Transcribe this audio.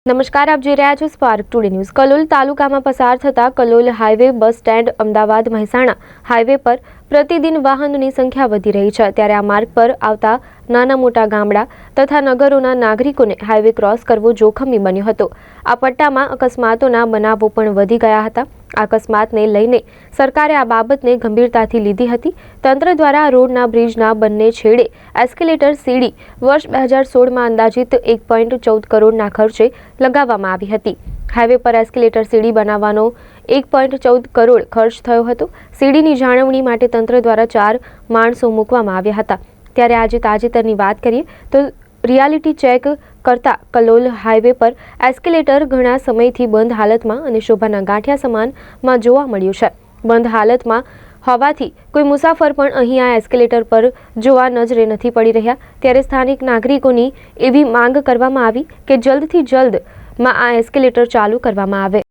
નમસ્કાર, આપ જોઈ રહ્યા છો સ્પાર્ક ટુડે ન્યૂઝ। કલોલ તાલુકામાં પસાર થતા Kalol highway bus stand Ahmedabad Mehsana highway પર પ્રતિદિન વાહનોની સંખ્યા વધી રહી છે, ત્યારે આ માર્ગ પર આવતા નાના મોટા ગામડા તથા નગરોના નાગરિકોને હાઈવે ક્રોસ કરવો જોખમી બન્યો હતો। આ પટ્ટામાં અકસ્માતોના બનાવો પણ વધી ગયા હતા। અકસ્માતને લઈને સરકારે આ બાબતને ગંભીરતાથી લીધી હતી। તંત્ર દ્વારા રોડના બ્રિજના બંને છેડે એસ્કેલેટર સીડી વર્ષ 2016માં અંદાજિત 1.14 કરોડના ખર્ચે લગાવવામાં આવી હતી। હાઈવે પર એસ્કેલેટર સીડી બનાવવાનો 1.14 કરોડ ખર્ચ થયો હતો। સીડીની જાળવણી માટે તંત્ર દ્વારા 4 માણસો મૂકવામાં આવ્યા હતા। ત્યારે આજે તાજેતરની વાત કરીએ તો રિયાલિટી ચેક કરતા કલોલ હાઈવે પર એસ્કેલેટર ઘણા સમયથી બંધ હાલતમાં અને શોભાના ગાંઠિયા સમાનમાં જોવા મળ્યું છે। બંધ હાલતમાં હોવાથી કોઈ મુસાફર પણ અહીં આ એસ્કેલેટર પર જોવા નજરે નથી પડી રહ્યા। ત્યારે સ્થાનિક નાગરિકોની એવી માંગ કરવામાં આવી કે જલ્દથી જલ્દમાં આ એસ્કેલેટર ચાલુ કરવામાં આવે।